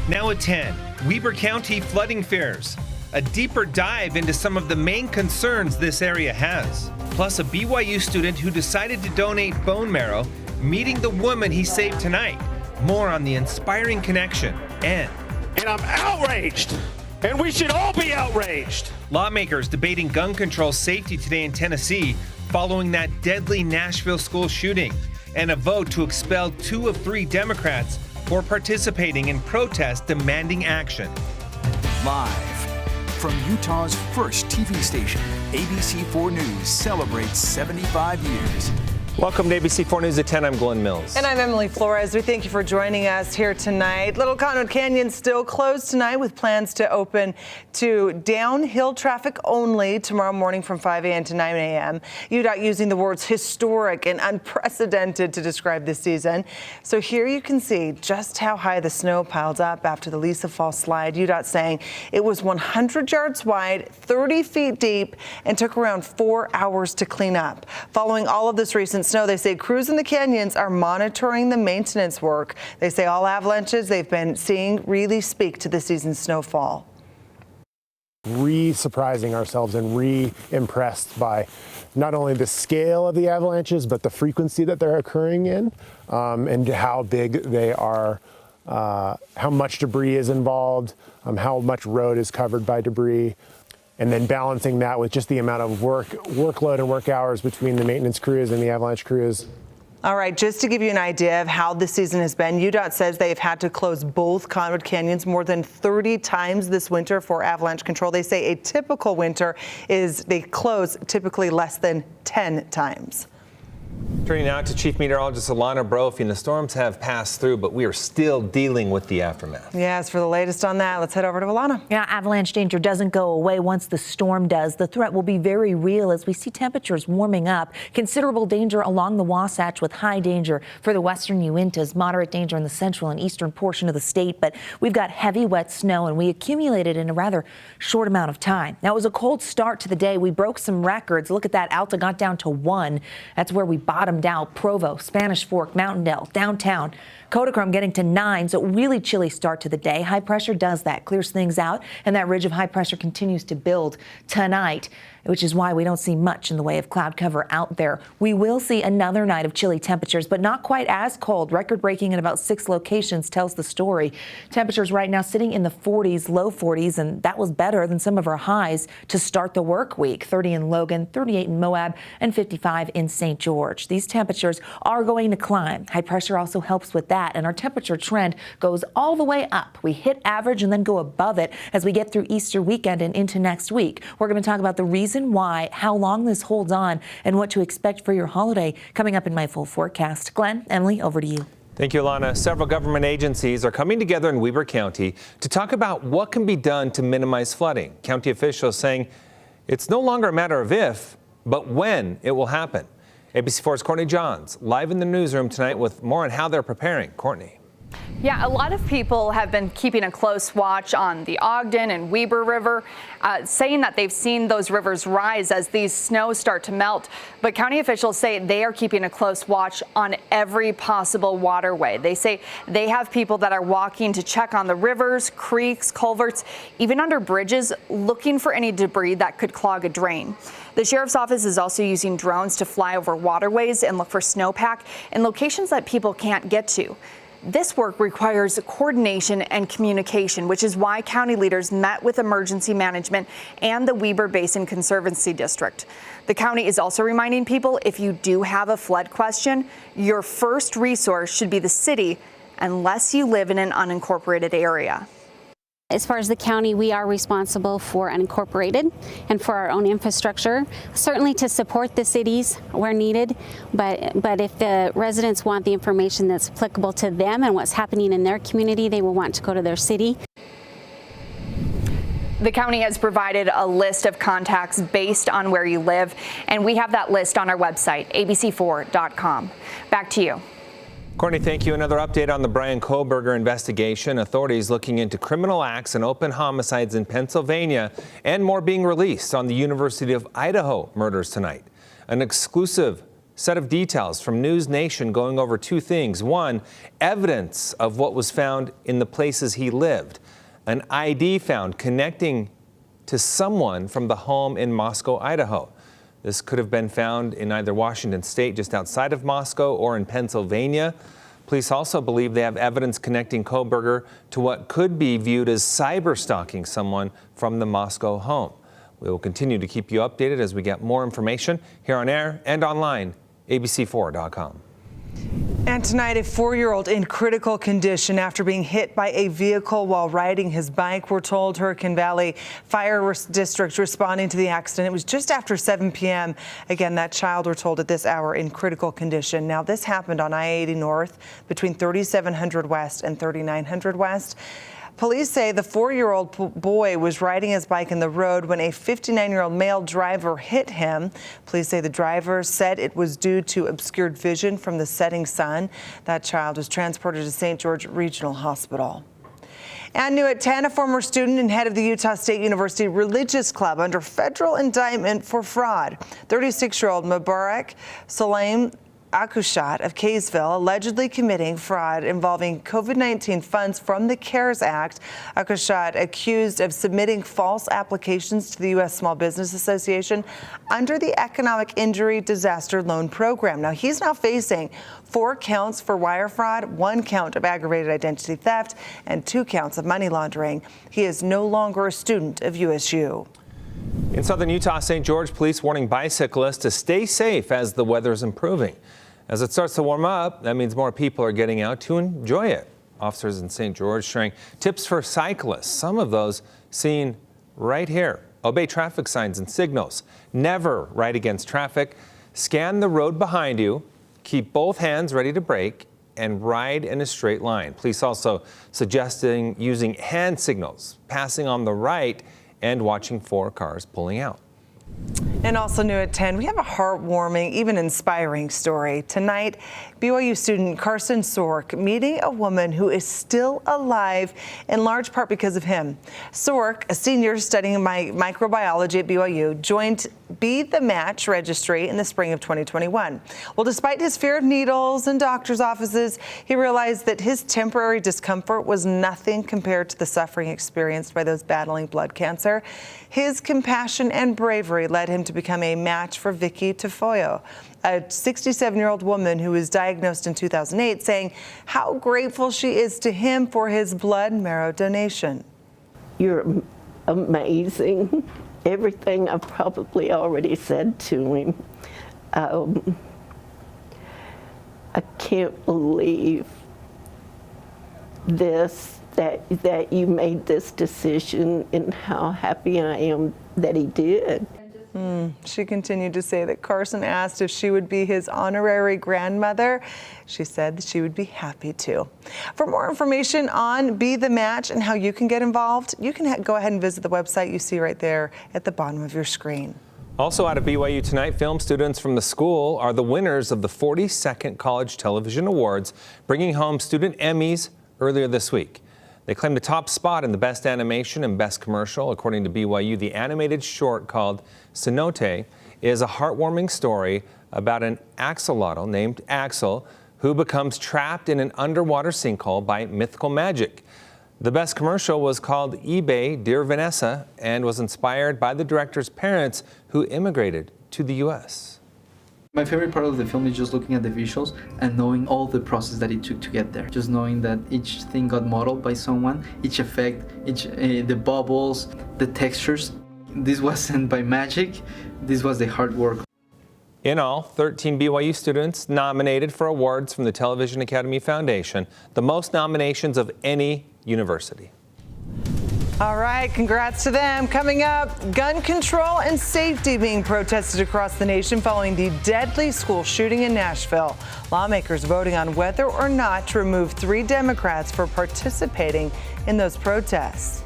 Now at 10, Weber County flooding fears. A deeper dive into some of the main concerns this area has. Plus a BYU student who decided to donate bone marrow, meeting the woman he saved tonight. More on the inspiring connection. And I'm outraged. And we should all be outraged. Lawmakers debating gun control safety today in Tennessee following that deadly Nashville school shooting. And a vote to expel 2 of 3 Democrats for participating in protests demanding action. Live from Utah's first TV station, ABC4 News celebrates 75 years. Welcome to ABC4 News at 10. I'm Glenn Mills. And I'm Emily Flores. We thank you for joining us here tonight. Little Cottonwood Canyon still closed tonight with plans to open to downhill traffic only tomorrow morning from 5 a.m. to 9 a.m. UDOT using the words historic and unprecedented to describe this season. So here you can see just how high the snow piled up after the Lisa Falls slide. UDOT saying it was 100 yards wide, 30 feet deep, and took around 4 hours to clean up. Following all of this recent snow, they say crews in the canyons are monitoring the maintenance work. They say all avalanches they've been seeing really speak to this season's snowfall. Re-surprising ourselves and re-impressed by not only the scale of the avalanches, but the frequency that they're occurring in, and how big they are, how much debris is involved, how much road is covered by debris. And then balancing that with just the amount of workload and work hours between the maintenance crews and the avalanche crews. All right, just to give you an idea of how this season has been, UDOT says they've had to close both Cottonwood Canyons more than 30 times this winter for avalanche control. They say a typical winter is they close typically less than 10 times. Turning now to Chief Meteorologist Alana Brophy. The storms have passed through, but we are still dealing with the aftermath. Yes, for the latest on that, let's head over to Alana. Yeah, avalanche danger doesn't go away once the storm does. The threat will be very real as we see temperatures warming up. Considerable danger along the Wasatch with high danger for the western Uintas, moderate danger in the central and eastern portion of the state. But we've got heavy, wet snow, and we accumulated in a rather short amount of time. Now, it was a cold start to the day. We broke some records. Look at that. Alta got down to 1. That's where we bottomed out. Provo, Spanish Fork, Mountain Dell, downtown. Kodachrome getting to 9, so really chilly start to the day. High pressure does that, clears things out, and that ridge of high pressure continues to build tonight, which is why we don't see much in the way of cloud cover out there. We will see another night of chilly temperatures, but not quite as cold. Record-breaking in about 6 locations tells the story. Temperatures right now sitting in the 40s, low 40s, and that was better than some of our highs to start the work week. 30 in Logan, 38 in Moab, and 55 in St. George. These temperatures are going to climb. High pressure also helps with that, and our temperature trend goes all the way up. We hit average and then go above it as we get through Easter weekend and into next week. We're going to talk about the reason why, how long this holds on, and what to expect for your holiday coming up in my full forecast. Glenn, Emily, over to you. Thank you, Alana. Several government agencies are coming together in Weber County to talk about what can be done to minimize flooding. County officials saying it's no longer a matter of if, but when it will happen. ABC4's Courtney Johns live in the newsroom tonight with more on how they're preparing. Courtney. Yeah, a lot of people have been keeping a close watch on the Ogden and Weber River, saying that they've seen those rivers rise as these snows start to melt. But county officials say they are keeping a close watch on every possible waterway. They say they have people that are walking to check on the rivers, creeks, culverts, even under bridges, looking for any debris that could clog a drain. The sheriff's office is also using drones to fly over waterways and look for snowpack in locations that people can't get to. This work requires coordination and communication, which is why county leaders met with emergency management and the Weber Basin Conservancy District. The county is also reminding people if you do have a flood question, your first resource should be the city unless you live in an unincorporated area. As far as the county, we are responsible for unincorporated and for our own infrastructure, certainly to support the cities where needed, but if the residents want the information that's applicable to them and what's happening in their community, they will want to go to their city. The county has provided a list of contacts based on where you live, and we have that list on our website, abc4.com. Back to you. Courtney, thank you. Another update on the Brian Coburger investigation. Authorities looking into criminal acts and open homicides in Pennsylvania, and more being released on the University of Idaho murders tonight. An exclusive set of details from News Nation going over two things. One, evidence of what was found in the places he lived. An ID found connecting to someone from the home in Moscow, Idaho. This could have been found in either Washington State, just outside of Moscow, or in Pennsylvania. Police also believe they have evidence connecting Coburger to what could be viewed as cyber stalking someone from the Moscow home. We will continue to keep you updated as we get more information here on air and online, abc4.com. And tonight, a 4-year-old in critical condition after being hit by a vehicle while riding his bike. We're told Hurricane Valley Fire District responding to the accident. It was just after 7 p.m. Again, that child, we're told, at this hour in critical condition. Now, this happened on I-80 North between 3700 West and 3900 West. Police say the 4-year-old boy was riding his bike in the road when a 59-year-old male driver hit him. Police say the driver said it was due to obscured vision from the setting sun. That child was transported to St. George Regional Hospital. And new at 10, a former student and head of the Utah State University Religious Club under federal indictment for fraud. 36-year-old Mubarak Salim Akushat of Kaysville allegedly committing fraud involving COVID-19 funds from the CARES Act. Akushat accused of submitting false applications to the U.S. Small Business Association under the Economic Injury Disaster Loan Program. Now, he's now facing 4 counts for wire fraud, 1 count of aggravated identity theft, and 2 counts of money laundering. He is no longer a student of USU. In southern Utah, St. George police warning bicyclists to stay safe as the weather is improving. As it starts to warm up, that means more people are getting out to enjoy it. Officers in St. George sharing tips for cyclists, some of those seen right here. Obey traffic signs and signals. Never ride against traffic. Scan the road behind you. Keep both hands ready to brake and ride in a straight line. Police also suggesting using hand signals, passing on the right, and watching for cars pulling out. And also new at 10, we have a heartwarming, even inspiring story. Tonight, BYU student Carson Sork meeting a woman who is still alive in large part because of him. Sork, a senior studying microbiology at BYU, joined Be the Match registry in the spring of 2021. Well, despite his fear of needles and doctor's offices, he realized that his temporary discomfort was nothing compared to the suffering experienced by those battling blood cancer. His compassion and bravery led him to become a match for Vicky Tafoyo, a 67-year-old woman who was diagnosed in 2008, saying how grateful she is to him for his blood marrow donation. You're amazing. Everything I've probably already said to him. I can't believe this, that you made this decision, and how happy I am that he did. She continued to say that Carson asked if she would be his honorary grandmother. She said that she would be happy to. For more information on Be the Match and how you can get involved, you can go ahead and visit the website you see right there at the bottom of your screen. Also out of BYU tonight, film students from the school are the winners of the 42nd College Television Awards, bringing home student Emmys earlier this week. They claimed the top spot in the Best Animation and Best Commercial. According to BYU, the animated short called Cenote is a heartwarming story about an axolotl named Axel who becomes trapped in an underwater sinkhole by mythical magic. The Best Commercial was called eBay Dear Vanessa and was inspired by the director's parents who immigrated to the U.S. My favorite part of the film is just looking at the visuals and knowing all the process that it took to get there. Just knowing that each thing got modeled by someone, each effect, the bubbles, the textures. This wasn't by magic, this was the hard work. In all, 13 BYU students nominated for awards from the Television Academy Foundation, the most nominations of any university. All right, congrats to them. Coming up, gun control and safety being protested across the nation following the deadly school shooting in Nashville. Lawmakers voting on whether or not to remove 3 Democrats for participating in those protests.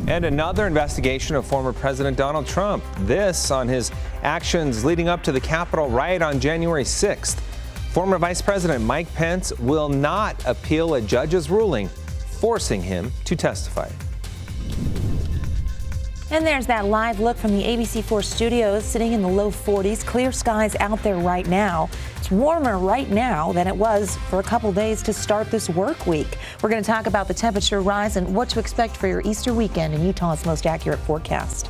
And another investigation of former President Donald Trump. This on his actions leading up to the Capitol riot on January 6th. Former Vice President Mike Pence will not appeal a judge's ruling forcing him to testify. And there's that live look from the ABC4 studios, sitting in the low 40s. Clear skies out there right now. It's warmer right now than it was for a couple days to start this work week. We're going to talk about the temperature rise and what to expect for your Easter weekend in Utah's most accurate forecast.